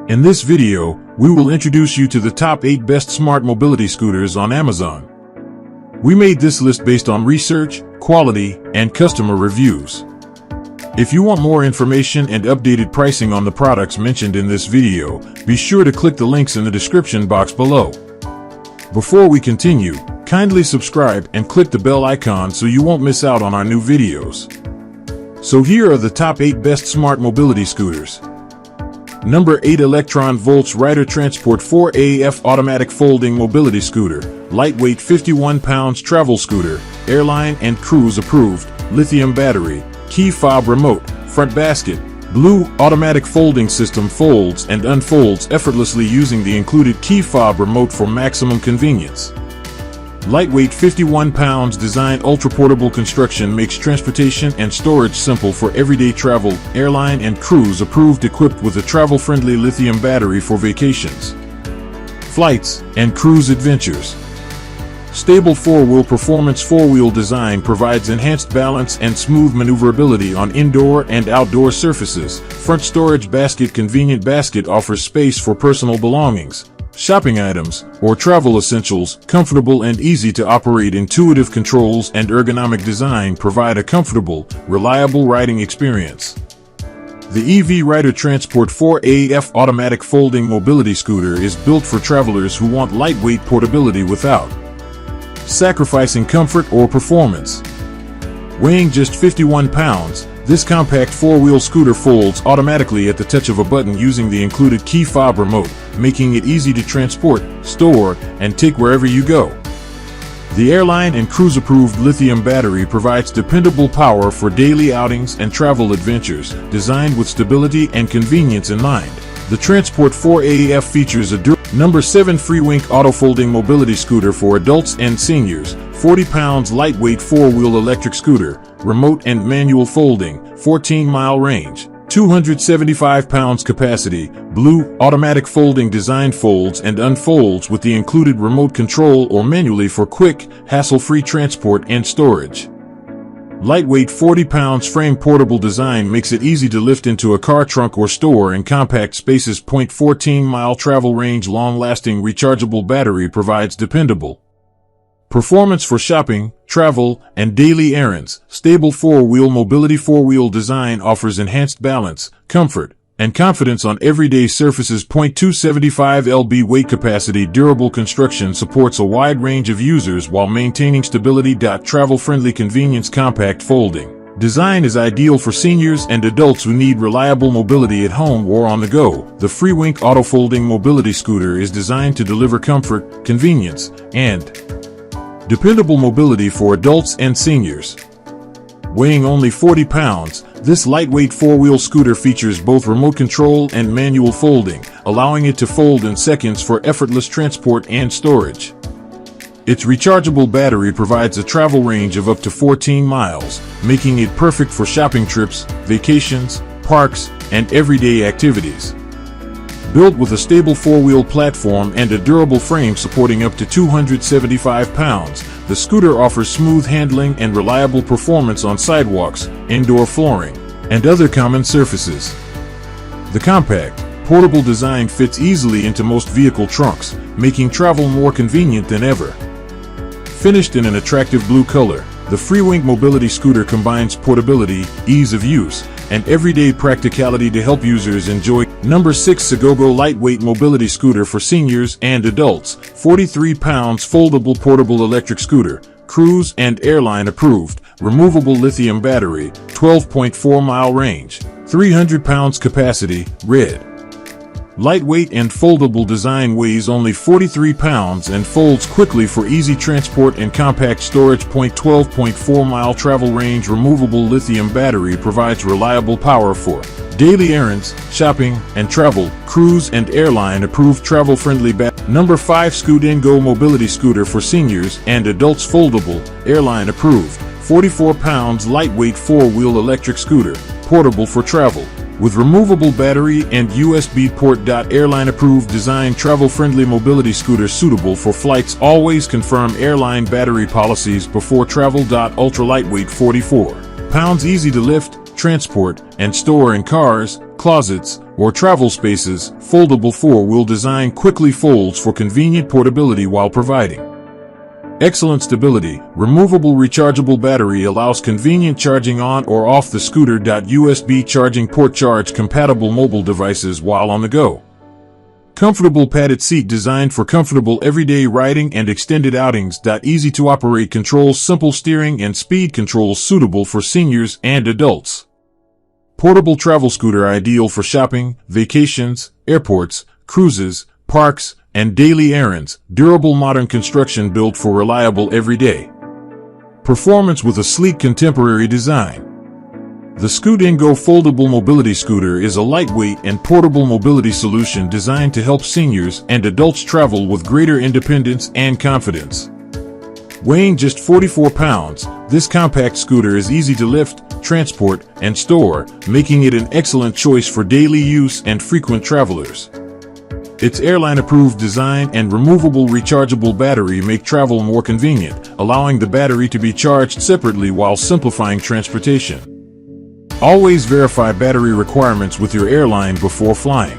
In this video, we will introduce you to the top 8 best smart mobility scooters on Amazon. We made this list based on research, quality, and customer reviews. If you want more information and updated pricing on the products mentioned in this video, be sure to click the links in the description box below. Before we continue, kindly subscribe and click the bell icon so you won't miss out on our new videos. So here are the top 8 best smart mobility scooters. Number 8, Electron Volts Rider Transport 4AF Automatic Folding Mobility Scooter. Lightweight 51 pounds travel scooter, airline and cruise approved, lithium battery, key fob remote, front basket, blue automatic folding system, folds and unfolds effortlessly using the included key fob remote for maximum convenience. Lightweight 51 pounds design, ultra-portable construction makes transportation and storage simple for everyday travel, airline and cruise approved, equipped with a travel-friendly lithium battery for vacations, flights, and cruise adventures. Stable 4-wheel performance 4-wheel design provides enhanced balance and smooth maneuverability on indoor and outdoor surfaces. Front storage basket, convenient basket offers space for personal belongings, shopping items, or travel essentials. Comfortable and easy to operate, intuitive controls and ergonomic design provide a comfortable, reliable riding experience. The EV Rider Transport 4AF Automatic Folding Mobility Scooter is built for travelers who want lightweight portability without sacrificing comfort or performance. Weighing just 51 pounds, this compact 4-wheel scooter folds automatically at the touch of a button using the included key fob remote, making it easy to transport, store, and take wherever you go. The airline and cruise-approved lithium battery provides dependable power for daily outings and travel adventures, designed with stability and convenience in mind. The Transport 4AF features a Number 7, FreeWink Auto Folding Mobility Scooter for adults and seniors. 40 pounds lightweight 4-wheel electric scooter, remote and manual folding, 14-mile range, 275 pounds capacity, blue automatic folding design, folds and unfolds with the included remote control or manually for quick, hassle-free transport and storage. Lightweight 40 pounds frame portable design makes it easy to lift into a car trunk or store in compact spaces. 14-mile travel range, long-lasting rechargeable battery provides dependable performance for shopping, travel, and daily errands. Stable 4-wheel mobility 4-wheel design offers enhanced balance, comfort, and confidence on everyday surfaces. 275 lb weight capacity, durable construction supports a wide range of users while maintaining stability. Travel-friendly convenience, compact folding design is ideal for seniors and adults who need reliable mobility at home or on the go. The FreeWink Auto Folding Mobility Scooter is designed to deliver comfort, convenience, and dependable mobility for adults and seniors. Weighing only 40 pounds, this lightweight 4-wheel scooter features both remote control and manual folding, allowing it to fold in seconds for effortless transport and storage. Its rechargeable battery provides a travel range of up to 14 miles, making it perfect for shopping trips, vacations, parks, and everyday activities. Built with a stable 4-wheel platform and a durable frame supporting up to 275 pounds, the scooter offers smooth handling and reliable performance on sidewalks, indoor flooring, and other common surfaces. The compact, portable design fits easily into most vehicle trunks, making travel more convenient than ever. Finished in an attractive blue color, the FreeWink Mobility Scooter combines portability, ease of use, and everyday practicality to help users enjoy. Number 6, Sugogo Lightweight Mobility Scooter for seniors and adults. 43 pounds foldable portable electric scooter, cruise and airline approved, removable lithium battery, 12.4-mile range, 300 pounds capacity, red. Lightweight and foldable design, weighs only 43 pounds and folds quickly for easy transport and compact storage. 12.4-mile travel range, removable lithium battery provides reliable power for daily errands, shopping, and travel. Cruise and airline approved, travel-friendly Number 5, ScootNGo Mobility Scooter for seniors and adults, foldable, airline approved, 44 pounds lightweight 4-wheel electric scooter, portable for travel, with removable battery and USB port. Airline approved design, travel-friendly mobility scooter suitable for flights. Always confirm airline battery policies before travel. Ultra lightweight 44 pounds, easy to lift, transport, and store in cars, closets, or travel spaces. Foldable four-wheel design quickly folds for convenient portability while providing excellent stability. Removable rechargeable battery allows convenient charging on or off the scooter. USB charging port charge compatible mobile devices while on the go. Comfortable padded seat designed for comfortable everyday riding and extended outings. Easy to operate controls, simple steering and speed controls suitable for seniors and adults. Portable travel scooter ideal for shopping, vacations, airports, cruises, parks, and daily errands. Durable modern construction built for reliable everyday performance with a sleek contemporary design. The ScootNGo foldable mobility scooter is a lightweight and portable mobility solution designed to help seniors and adults travel with greater independence and confidence. Weighing just 44 pounds, this compact scooter is easy to lift, transport, and store, making it an excellent choice for daily use and frequent travelers. Its airline-approved design and removable rechargeable battery make travel more convenient, allowing the battery to be charged separately while simplifying transportation. Always verify battery requirements with your airline before flying.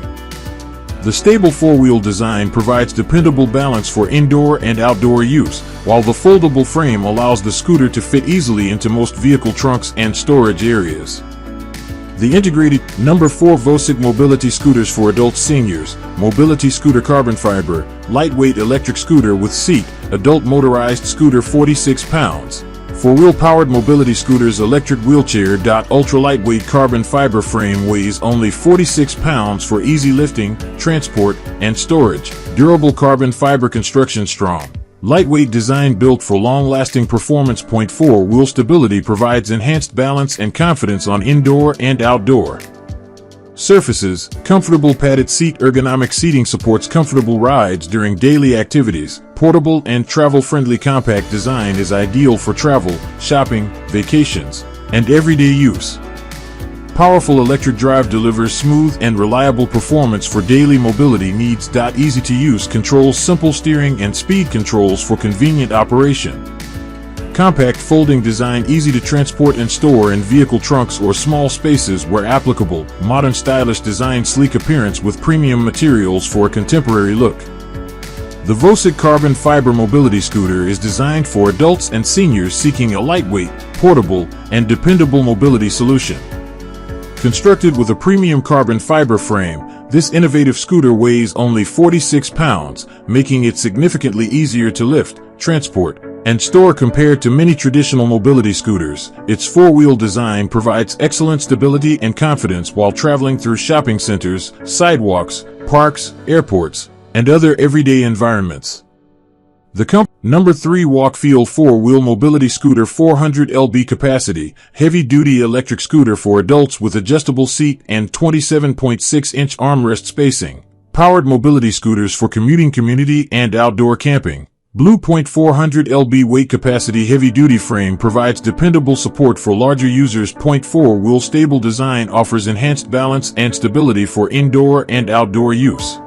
The stable four-wheel design provides dependable balance for indoor and outdoor use, while the foldable frame allows the scooter to fit easily into most vehicle trunks and storage areas. The integrated number 4 VOCIC Mobility-Scooters for adults seniors, mobility scooter carbon fiber, lightweight electric scooter with seat, adult motorized scooter 46 pounds. Four-wheel powered mobility scooters electric wheelchair. Ultra-lightweight carbon fiber frame weighs only 46 pounds for easy lifting, transport, and storage. Durable carbon fiber construction strong. Lightweight design built for long-lasting performance. 4-wheel stability provides enhanced balance and confidence on indoor and outdoor surfaces. Comfortable padded seat. Ergonomic seating supports comfortable rides during daily activities. Portable and travel-friendly compact design is ideal for travel, shopping, vacations, and everyday use. Powerful electric drive delivers smooth and reliable performance for daily mobility needs. Easy to use controls, simple steering and speed controls for convenient operation. Compact folding design, easy to transport and store in vehicle trunks or small spaces where applicable. Modern stylish design, sleek appearance with premium materials for a contemporary look. The VOCIC carbon fiber mobility scooter is designed for adults and seniors seeking a lightweight, portable, and dependable mobility solution. Constructed with a premium carbon fiber frame, this innovative scooter weighs only 46 pounds, making it significantly easier to lift, transport, and store compared to many traditional mobility scooters. Its four-wheel design provides excellent stability and confidence while traveling through shopping centers, sidewalks, parks, airports, and other everyday environments. The number 3 WalkFeel 4-wheel mobility scooter 400 lb capacity, heavy-duty electric scooter for adults with adjustable seat and 27.6-inch armrest spacing. Powered mobility scooters for commuting, community, and outdoor camping. Blue. 400 lb weight capacity heavy-duty frame provides dependable support for larger users. 4-wheel stable design offers enhanced balance and stability for indoor and outdoor use.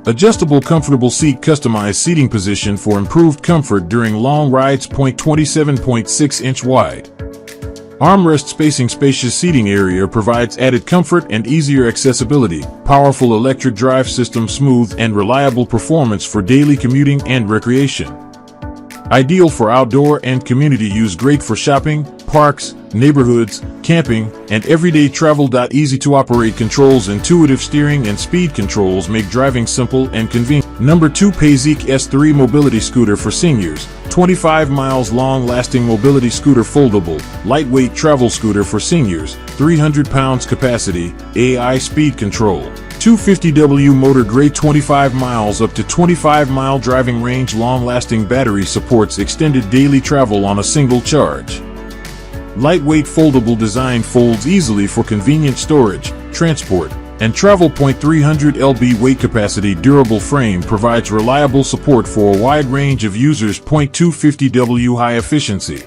Adjustable comfortable seat, customized seating position for improved comfort during long rides. 27.6-inch wide armrest spacing, spacious seating area provides added comfort and easier accessibility. Powerful electric drive system, smooth and reliable performance for daily commuting and recreation. Ideal for outdoor and community use, great for shopping, parks, neighborhoods, camping, and everyday travel. Easy to operate controls, intuitive steering and speed controls make driving simple and convenient. Number 2 Paiseec S3 mobility scooter for seniors, 25 miles long-lasting mobility scooter, foldable, lightweight travel scooter for seniors, 300 pounds capacity, AI speed control. 250W motor, grade, 25 miles up to 25-mile driving range, long-lasting battery, supports extended daily travel on a single charge. Lightweight foldable design, folds easily for convenient storage, transport, and travel. 300 lb weight capacity, durable frame provides reliable support for a wide range of users. 250W high efficiency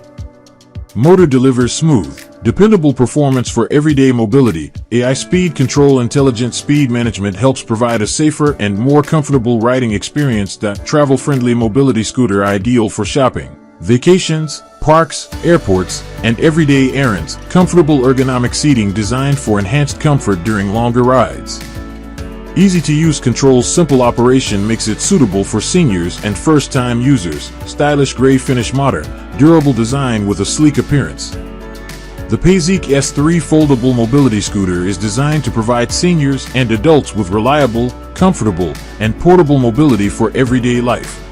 motor delivers smooth, dependable performance for everyday mobility. AI speed control, intelligent speed management helps provide a safer and more comfortable riding experience. Travel-friendly mobility scooter ideal for shopping, vacations, parks, airports, and everyday errands. Comfortable ergonomic seating designed for enhanced comfort during longer rides. Easy-to-use controls. Simple operation makes it suitable for seniors and first-time users. Stylish gray finish. Modern, durable design with a sleek appearance. The Paiseec S3 foldable mobility scooter is designed to provide seniors and adults with reliable, comfortable, and portable mobility for everyday life.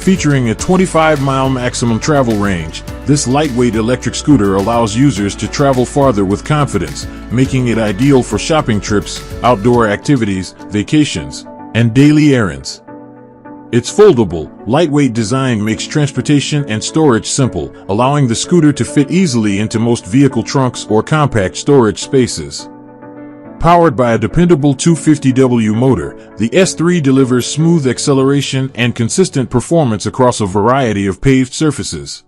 Featuring a 25-mile maximum travel range, this lightweight electric scooter allows users to travel farther with confidence, making it ideal for shopping trips, outdoor activities, vacations, and daily errands. Its foldable, lightweight design makes transportation and storage simple, allowing the scooter to fit easily into most vehicle trunks or compact storage spaces. Powered by a dependable 250W motor, the S3 delivers smooth acceleration and consistent performance across a variety of paved surfaces.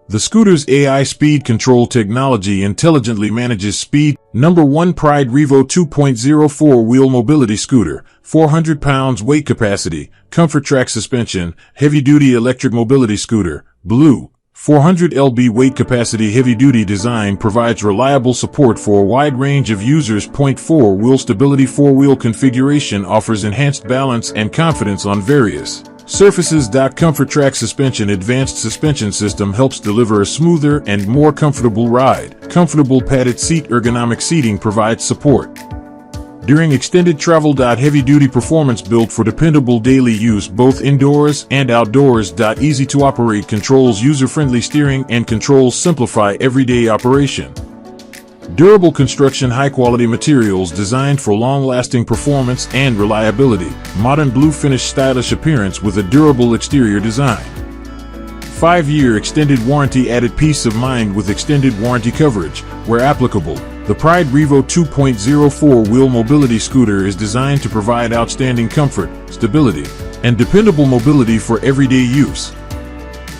The scooter's AI speed control technology intelligently manages speed. Number 1 Pride Revo 2.0 four-wheel mobility scooter, 400 pounds weight capacity, comfort track suspension, heavy-duty electric mobility scooter, blue. 400 lb weight capacity. Heavy-duty design provides reliable support for a wide range of users. 4-wheel stability. Four-wheel configuration offers enhanced balance and confidence on various surfaces. Comfort track suspension. Advanced suspension system helps deliver a smoother and more comfortable ride. Comfortable padded seat. Ergonomic seating provides support during extended travel. Heavy-duty performance. Built for dependable daily use both indoors and outdoors. Easy to operate. Controls. User-friendly steering and controls simplify everyday operation. Durable construction. High-quality materials designed for long-lasting performance and reliability. Modern blue finish. Stylish appearance with a durable exterior design. 5-year extended warranty. Added peace of mind with extended warranty coverage, where applicable. The Pride Revo 2.0 four-wheel mobility scooter is designed to provide outstanding comfort, stability, and dependable mobility for everyday use.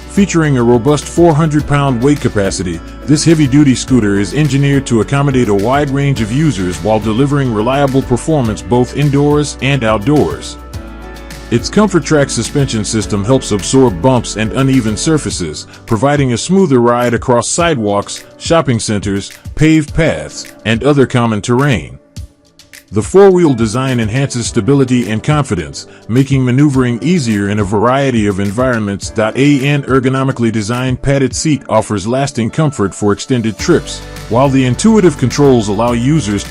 Featuring a robust 400-pound weight capacity, this heavy-duty scooter is engineered to accommodate a wide range of users while delivering reliable performance both indoors and outdoors. Its comfort track suspension system helps absorb bumps and uneven surfaces, providing a smoother ride across sidewalks, shopping centers, paved paths, and other common terrain. The four-wheel design enhances stability and confidence, making maneuvering easier in a variety of environments. An ergonomically designed padded seat offers lasting comfort for extended trips, while the intuitive controls allow users